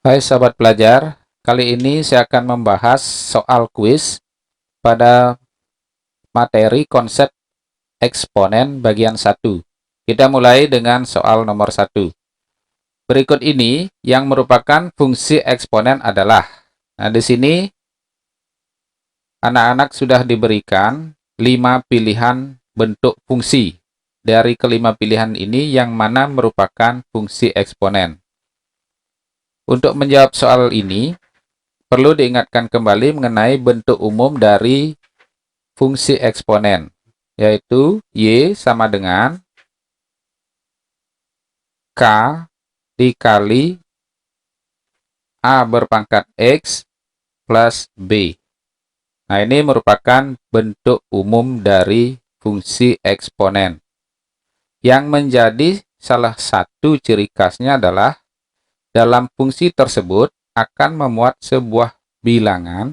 Hai sahabat pelajar, kali ini saya akan membahas soal kuis pada materi konsep eksponen bagian 1. Kita mulai dengan soal nomor 1. Berikut ini yang merupakan fungsi eksponen adalah. Nah, di sini anak-anak sudah diberikan 5 pilihan bentuk fungsi. Dari kelima pilihan ini yang mana merupakan fungsi eksponen. Untuk menjawab soal ini, perlu diingatkan kembali mengenai bentuk umum dari fungsi eksponen, yaitu Y sama dengan K dikali A berpangkat X plus B. Nah, ini merupakan bentuk umum dari fungsi eksponen. Yang menjadi salah satu ciri khasnya adalah dalam fungsi tersebut akan memuat sebuah bilangan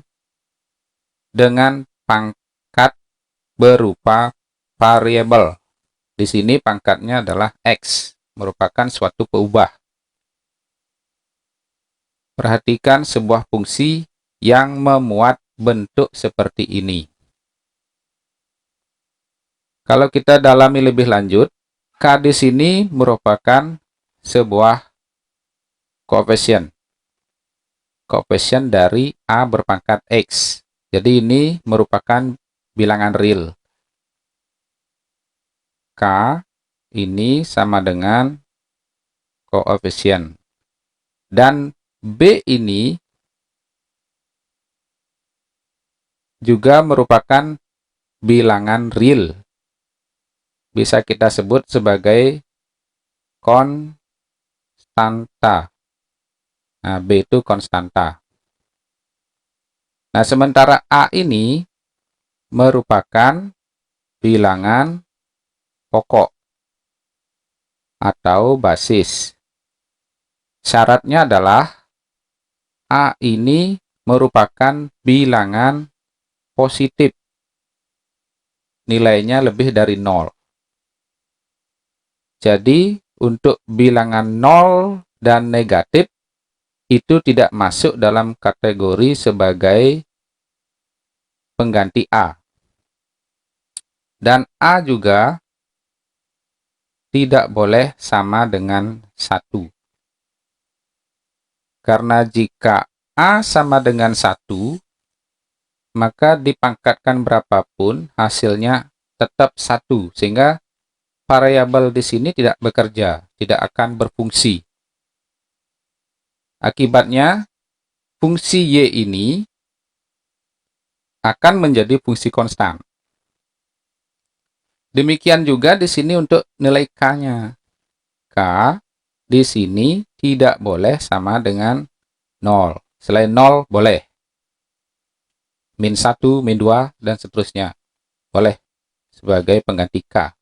dengan pangkat berupa variabel. Di sini pangkatnya adalah X, merupakan suatu peubah. Perhatikan sebuah fungsi yang memuat bentuk seperti ini. Kalau kita dalami lebih lanjut, K di sini merupakan sebuah koefisien. Koefisien dari A berpangkat X. Jadi ini merupakan bilangan real. K ini sama dengan koefisien. Dan B ini juga merupakan bilangan real. Bisa kita sebut sebagai konstanta. Nah, B itu konstanta. Nah, sementara A ini merupakan bilangan pokok atau basis. Syaratnya adalah A ini merupakan bilangan positif. Nilainya lebih dari 0. Jadi, untuk bilangan 0 dan negatif, itu tidak masuk dalam kategori sebagai pengganti A. Dan A juga tidak boleh sama dengan 1. Karena jika A sama dengan 1, maka dipangkatkan berapapun hasilnya tetap 1. Sehingga variabel di sini tidak bekerja, tidak akan berfungsi. Akibatnya, fungsi Y ini akan menjadi fungsi konstan. Demikian juga di sini untuk nilai K-nya. K di sini tidak boleh sama dengan 0. Selain 0 boleh. Min 1, min 2, dan seterusnya. Boleh sebagai pengganti K.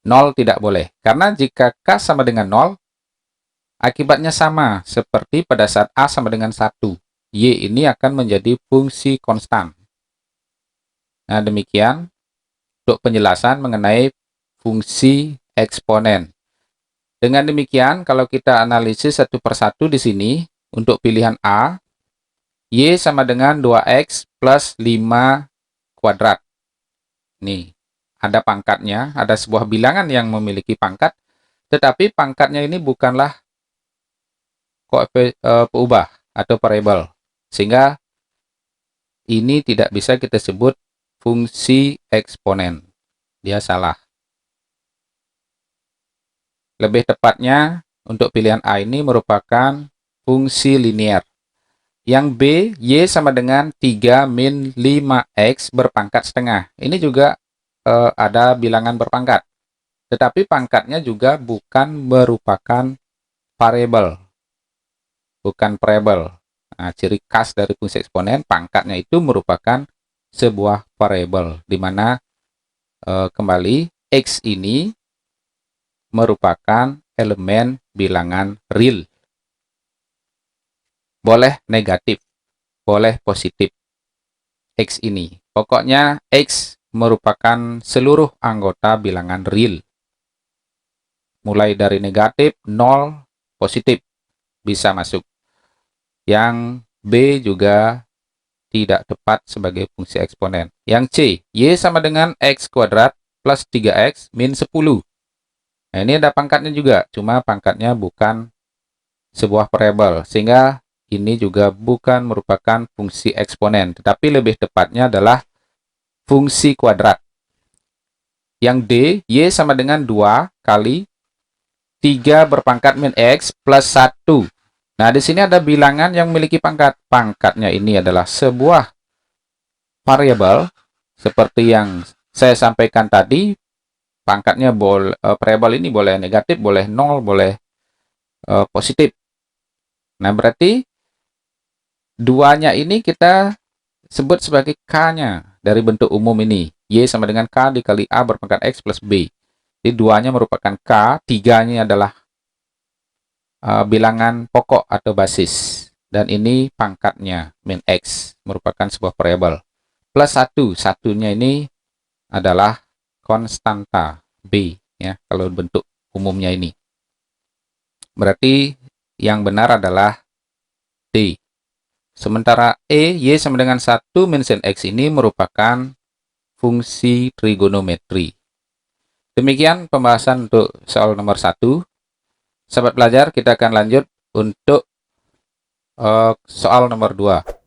0 tidak boleh. Karena jika K sama dengan 0, akibatnya sama seperti pada saat A sama dengan 1. Y ini akan menjadi fungsi konstan. Nah, demikian untuk penjelasan mengenai fungsi eksponen. Dengan demikian, kalau kita analisis satu persatu di sini, untuk pilihan A, Y sama dengan 2X plus 5 kuadrat. Nih, ada pangkatnya, ada sebuah bilangan yang memiliki pangkat, tetapi pangkatnya ini bukanlah peubah atau variabel. Sehingga ini tidak bisa kita sebut fungsi eksponen. Dia salah. Lebih tepatnya, untuk pilihan A ini merupakan fungsi linear. Yang B, Y sama dengan 3 min 5X berpangkat setengah. Ini juga ada bilangan berpangkat. Tetapi pangkatnya juga bukan merupakan variabel. Bukan variabel. Nah, ciri khas dari fungsi eksponen, pangkatnya itu merupakan sebuah variabel. Di mana kembali, X ini merupakan elemen bilangan real. Boleh negatif, boleh positif. X ini. Pokoknya X merupakan seluruh anggota bilangan real. Mulai dari negatif, 0, positif bisa masuk. Yang B juga tidak tepat sebagai fungsi eksponen. Yang C, Y sama dengan X kuadrat plus 3X min 10. Nah, ini ada pangkatnya juga, cuma pangkatnya bukan sebuah variabel, sehingga ini juga bukan merupakan fungsi eksponen, tetapi lebih tepatnya adalah fungsi kuadrat. Yang D, Y sama dengan 2 kali 3 berpangkat min X plus 1. Nah, di sini ada bilangan yang memiliki pangkat. Pangkatnya ini adalah sebuah variabel, seperti yang saya sampaikan tadi. Pangkatnya variabel ini boleh negatif, boleh 0, boleh positif. Nah, berarti duanya ini kita sebut sebagai K-nya dari bentuk umum ini. Y sama dengan K dikali A berpangkat X plus B. Jadi duanya merupakan K, tiganya adalah bilangan pokok atau basis. Dan ini pangkatnya, min X, merupakan sebuah variabel. Plus 1, satunya ini adalah konstanta B, ya, kalau bentuk umumnya ini. Berarti yang benar adalah D. Sementara E, Y sama dengan 1 min sin X ini merupakan fungsi trigonometri. Demikian pembahasan untuk soal nomor 1. Sahabat pelajar, kita akan lanjut untuk soal nomor 2.